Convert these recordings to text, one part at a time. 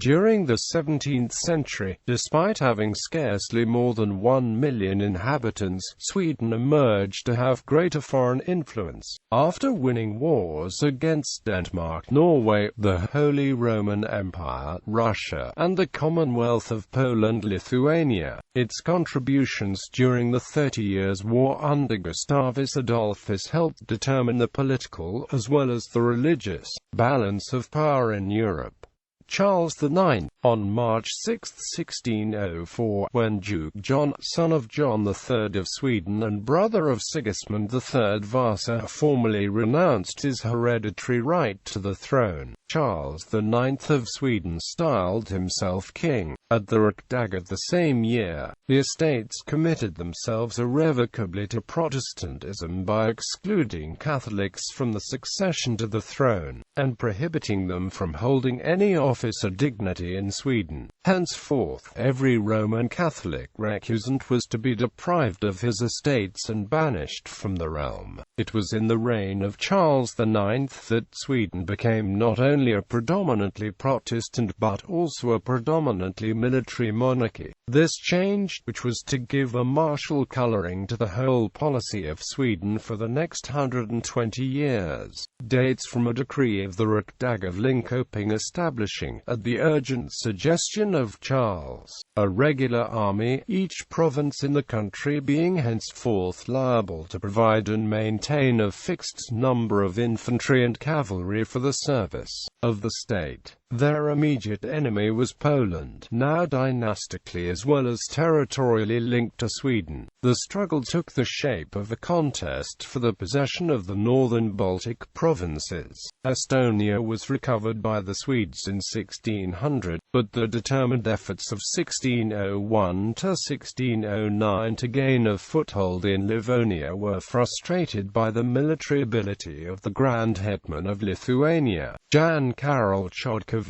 During the 17th century, despite having scarcely more than 1 million inhabitants, Sweden emerged to have greater foreign influence. After winning wars against Denmark, Norway, the Holy Roman Empire, Russia, and the Commonwealth of Poland-Lithuania, its contributions during the 30 Years' War under Gustavus Adolphus helped determine the political, as well as the religious, balance of power in Europe. Charles IX, on March 6, 1604, when Duke John, son of John III of Sweden and brother of Sigismund III Vasa, formally renounced his hereditary right to the throne, Charles IX of Sweden styled himself king. At the Riksdag of the same year, the estates committed themselves irrevocably to Protestantism by excluding Catholics from the succession to the throne, and prohibiting them from holding any office or dignity in Sweden. Henceforth, every Roman Catholic recusant was to be deprived of his estates and banished from the realm. It was in the reign of Charles IX that Sweden became not only a predominantly Protestant but also a predominantly military monarchy. This change, which was to give a martial coloring to the whole policy of Sweden for the next 120 years, dates from a decree of the Riksdag of Linköping establishing, at the urgent suggestion of Charles, a regular army, each province in the country being henceforth liable to provide and maintain a fixed number of infantry and cavalry for the service of the state. Their immediate enemy was Poland, now dynastically as well as territorially linked to Sweden. The struggle took the shape of a contest for the possession of the northern Baltic provinces. Estonia was recovered by the Swedes in 1600, but the determined efforts of 1601 to 1609 to gain a foothold in Livonia were frustrated by the military ability of the Grand Hetman of Lithuania, Jan Karol Chodkiewicz.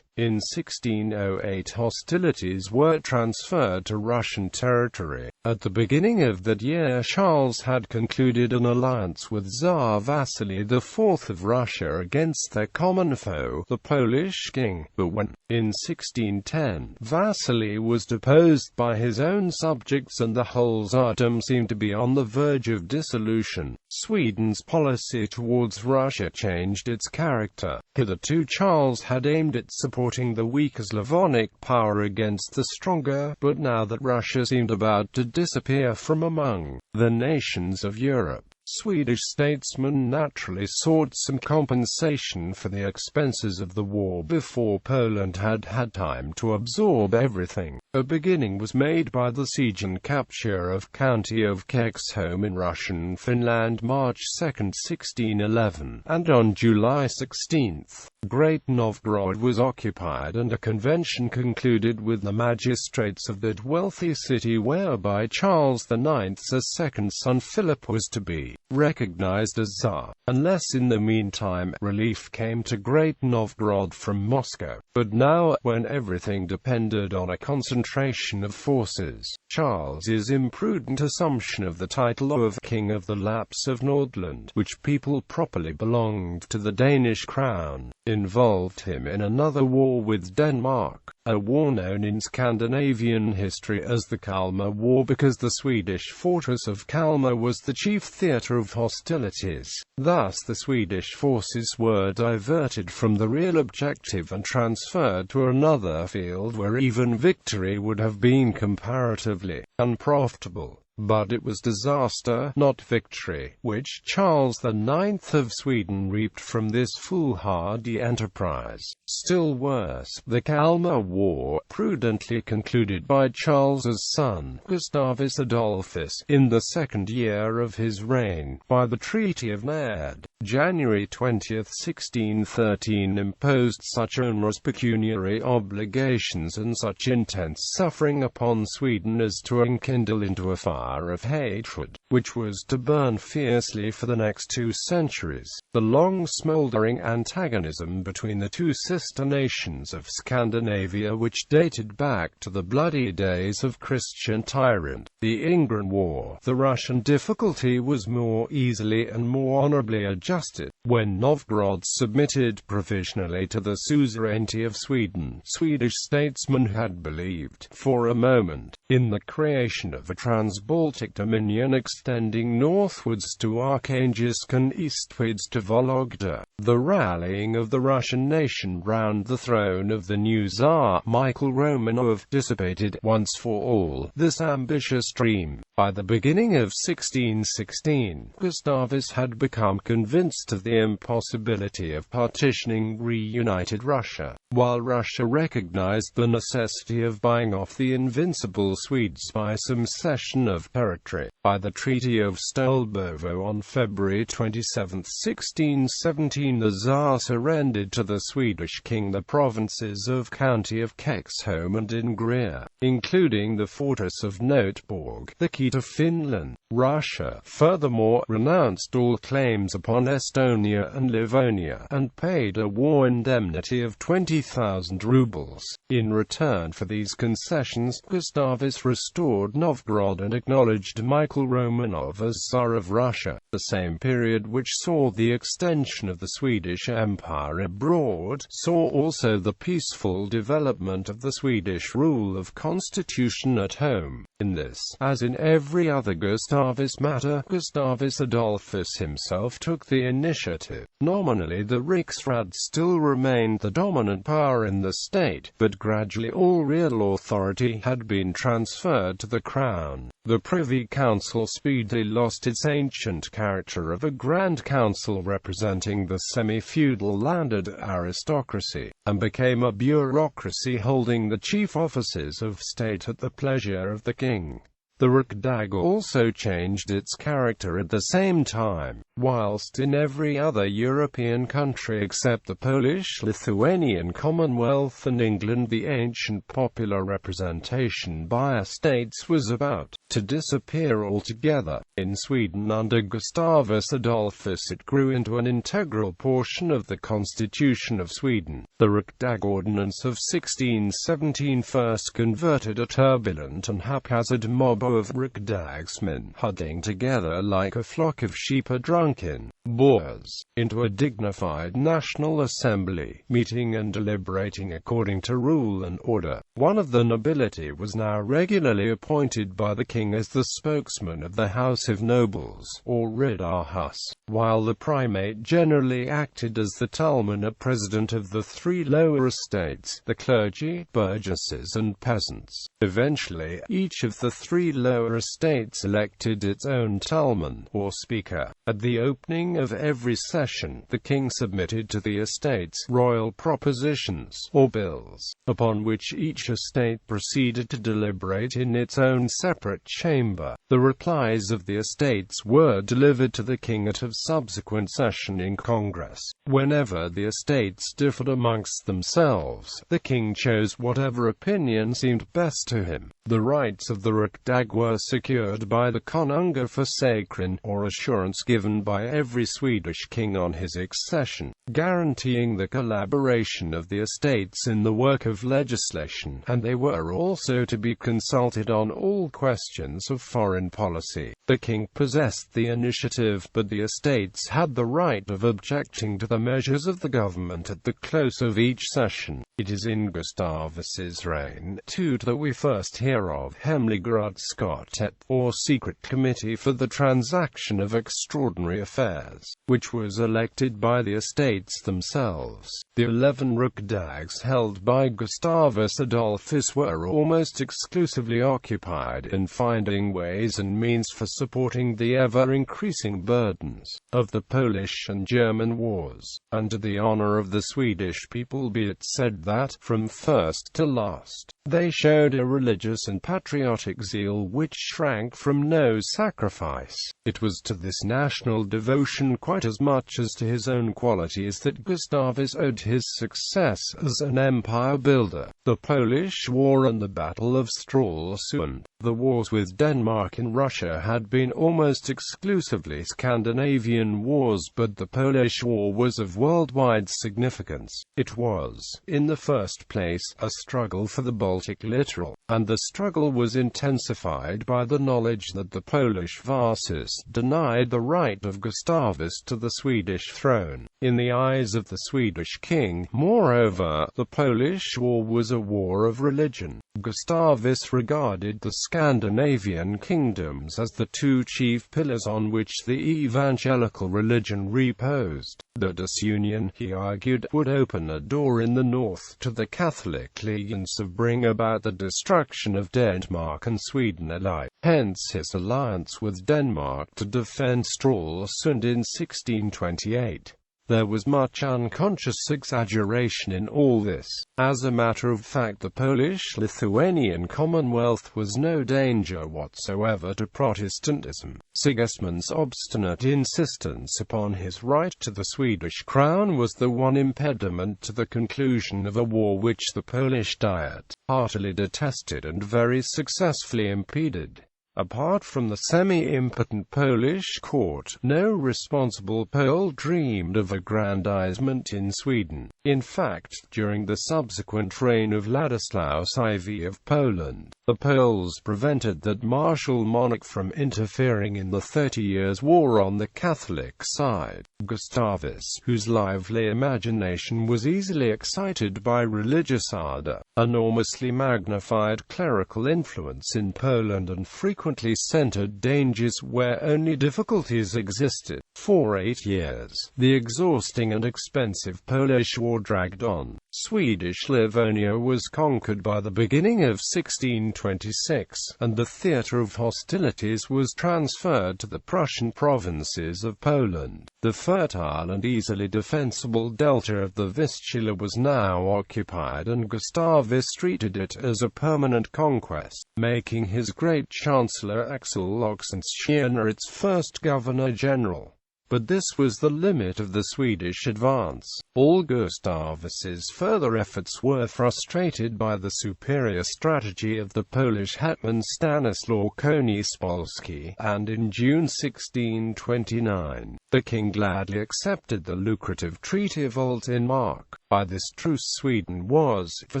In 1608 hostilities were transferred to Russian territory. At the beginning of that year Charles had concluded an alliance with Tsar Vasily IV of Russia against their common foe, the Polish king. But when, in 1610, Vasily was deposed by his own subjects and the whole Tsardom seemed to be on the verge of dissolution, Sweden's policy towards Russia changed its character. Hitherto Charles had aimed at supporting the weaker Slavonic power against the stronger, but now that Russia seemed about to disappear from among the nations of Europe, Swedish statesmen naturally sought some compensation for the expenses of the war before Poland had had time to absorb everything. A beginning was made by the siege and capture of County of Kexholm in Russian Finland March 2, 1611, and on July 16, Great Novgorod was occupied and a convention concluded with the magistrates of that wealthy city whereby Charles IX's second son Philip was to be recognized as Tsar, unless in the meantime relief came to Great Novgorod from Moscow. But now, when everything depended on a concentration of forces, Charles's imprudent assumption of the title of King of the Lapps of Nordland, which people properly belonged to the Danish crown, involved him in another war with Denmark, a war known in Scandinavian history as the Kalmar War because the Swedish fortress of Kalmar was the chief theatre of hostilities. Thus the Swedish forces were diverted from the real objective and transferred to another field where even victory would have been comparatively unprofitable. But it was disaster, not victory, which Charles IX of Sweden reaped from this foolhardy enterprise. Still worse, the Kalmar War, prudently concluded by Charles's son, Gustavus Adolphus, in the second year of his reign, by the Treaty of Naird, January 20, 1613, imposed such onerous pecuniary obligations and such intense suffering upon Sweden as to enkindle into a fire of hatred, which was to burn fiercely for the next 2 centuries. The long smouldering antagonism between the two sister nations of Scandinavia, which dated back to the bloody days of Christian tyrant, the Ingran War, the Russian difficulty was more easily and more honorably adjusted. When Novgorod submitted provisionally to the suzerainty of Sweden, Swedish statesmen had believed, for a moment, in the creation of a trans-Baltic dominion extending northwards to Arkhangelsk and eastwards to Vologda. The rallying of the Russian nation round the throne of the new Tsar, Michael Romanov, dissipated, once for all, this ambitious dream. By the beginning of 1616, Gustavus had become convinced of the impossibility of partitioning reunited Russia, while Russia recognized the necessity of buying off the invincible Swedes by some cession of territory. By the Treaty of Stolbovo on February 27, 1617, the Tsar surrendered to the Swedish king the provinces of County of Kexholm and Ingria, including the fortress of Noteborg, the key to Finland. Russia, furthermore, renounced all claims upon Estonia and Livonia, and paid a war indemnity of 20,000 rubles. In return for these concessions, Gustavus restored Novgorod and acknowledged Michael Romanov as Tsar of Russia, the same period which saw the extension of the Swedish Empire abroad, saw also the peaceful development of the Swedish rule of constitution at home. In this, as in every other Gustavus matter, Gustavus Adolphus himself took the initiative. Nominally the Riksråd still remained the dominant power in the state, but gradually all real authority had been transferred to the crown. The Privy Council speedily lost its ancient character of a Grand Council representing the semi-feudal landed aristocracy, and became a bureaucracy holding the chief offices of state at the pleasure of the king. The Riksdag also changed its character at the same time, whilst in every other European country except the Polish-Lithuanian Commonwealth and England the ancient popular representation by estates was about to disappear altogether. In Sweden under Gustavus Adolphus it grew into an integral portion of the Constitution of Sweden. The Riksdag Ordinance of 1617 first converted a turbulent and haphazard mob of Riksdagsmen, huddling together like a flock of sheep or drunken boors, into a dignified National Assembly, meeting and deliberating according to rule and order. One of the nobility was now regularly appointed by the king as the spokesman of the House of Nobles, or Riddarhus, while the primate generally acted as the talman or president of the three lower estates, the clergy, burgesses and peasants. Eventually, each of the three lower estates elected its own talman, or speaker. At the opening of every session, the king submitted to the estates royal propositions, or bills, upon which each estate proceeded to deliberate in its own separate chamber. The replies of the estates were delivered to the king at a subsequent session in Congress. Whenever the estates differed amongst themselves, the king chose whatever opinion seemed best to him. The rights of the Riksdag were secured by the Konungaförsäkran, or assurance given by every Swedish king on his accession, guaranteeing the collaboration of the estates in the work of legislation, and they were also to be consulted on all questions of foreign policy. The king possessed the initiative, but the estates had the right of objecting to the measures of the government at the close of each session. It is in Gustavus's reign, too, that we first hear of Hemlighetsutskottet, or Secret Committee for the Transaction of Extraordinary Affairs, which was elected by the estates themselves. The 11 Riksdags held by Gustavus Adolphus were almost exclusively occupied in finding ways and means for supporting the ever-increasing burdens of the Polish and German wars. And to the honor of the Swedish people be it said that, from first to last, they showed a religious and patriotic zeal which shrank from no sacrifice. It was to this national devotion quite as much as to his own qualities that Gustavus owed his success as an empire builder. The Polish War and the Battle of Stralsund, the wars with Denmark and Russia had been almost exclusively Scandinavian wars, but the Polish War was of worldwide significance. It was, in the the first place, a struggle for the Baltic littoral, and the struggle was intensified by the knowledge that the Polish vassals denied the right of Gustavus to the Swedish throne. In the eyes of the Swedish king, moreover, the Polish war was a war of religion. Gustavus regarded the Scandinavian kingdoms as the two chief pillars on which the evangelical religion reposed. The disunion, he argued, would open a door in the north to the Catholic allegiance of bring about the destruction of Denmark and Sweden alike. Hence his alliance with Denmark to defend Stralsund in 1628. There was much unconscious exaggeration in all this. As a matter of fact, the Polish-Lithuanian Commonwealth was no danger whatsoever to Protestantism. Sigismund's obstinate insistence upon his right to the Swedish crown was the one impediment to the conclusion of a war which the Polish Diet heartily detested and very successfully impeded. Apart from the semi-impotent Polish court, no responsible Pole dreamed of aggrandizement in Sweden. In fact, during the subsequent reign of Ladislaus IV of Poland, the Poles prevented that martial monarch from interfering in the 30 Years' War on the Catholic side. Gustavus, whose lively imagination was easily excited by religious ardor, enormously magnified clerical influence in Poland and frequently centered dangers where only difficulties existed. For 8 years, the exhausting and expensive Polish war dragged on. Swedish Livonia was conquered by the beginning of 1626, and the theatre of hostilities was transferred to the Prussian provinces of Poland. The fertile and easily defensible delta of the Vistula was now occupied, and Gustavus treated it as a permanent conquest, making his great chancellor Axel Oxenstierna its first governor-general. But this was the limit of the Swedish advance. All Gustavus's further efforts were frustrated by the superior strategy of the Polish hetman Stanislaw Konieczpolski, and in June 1629, the king gladly accepted the lucrative Treaty of Altmark. By this truce Sweden was, for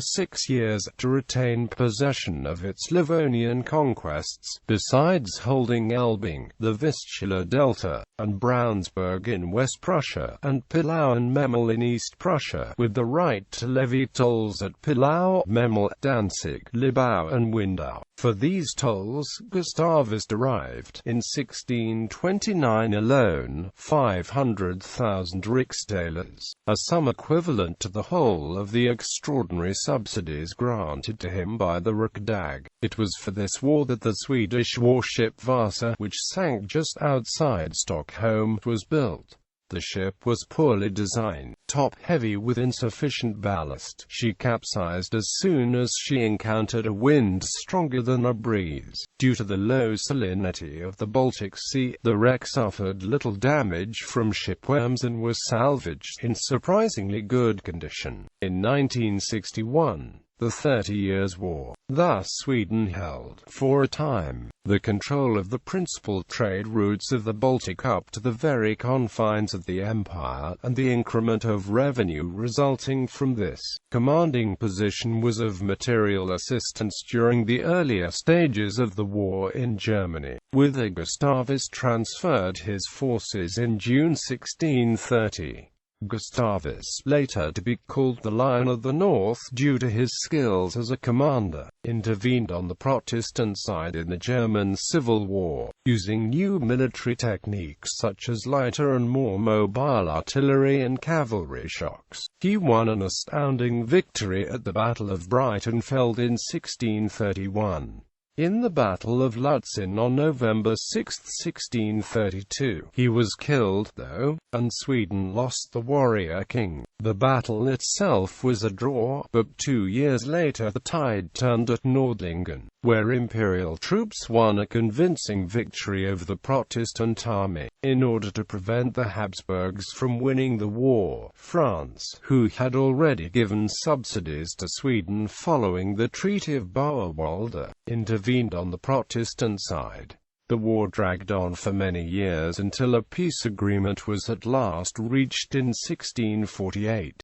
6 years, to retain possession of its Livonian conquests, besides holding Elbing, the Vistula Delta, and Brownsburg in West Prussia, and Pillau and Memel in East Prussia, with the right to levy tolls at Pillau, Memel, Danzig, Libau and Windau. For these tolls, Gustavus derived, in 1629 alone, 500,000 riksdaler, a sum equivalent to the whole of the extraordinary subsidies granted to him by the Riksdag. It was for this war that the Swedish warship Vasa, which sank just outside Stockholm, was built. The ship was poorly designed, top-heavy with insufficient ballast. She capsized as soon as she encountered a wind stronger than a breeze. Due to the low salinity of the Baltic Sea, the wreck suffered little damage from shipworms and was salvaged in surprisingly good condition. In 1961, the 30 Years' War. Thus Sweden held, for a time, the control of the principal trade routes of the Baltic up to the very confines of the empire, and the increment of revenue resulting from this commanding position was of material assistance during the earlier stages of the war in Germany. Whither Gustavus transferred his forces in June 1630. Gustavus, later to be called the Lion of the North due to his skills as a commander, intervened on the Protestant side in the German Civil War, using new military techniques such as lighter and more mobile artillery and cavalry shocks. He won an astounding victory at the Battle of Breitenfeld in 1631. In the Battle of Lutzen on November 6, 1632, he was killed, though, and Sweden lost the warrior king. The battle itself was a draw, but 2 years later the tide turned at Nordlingen, where imperial troops won a convincing victory over the Protestant army. In order to prevent the Habsburgs from winning the war, France, who had already given subsidies to Sweden following the Treaty of Bauwalde, intervened on the Protestant side. The war dragged on for many years until a peace agreement was at last reached in 1648.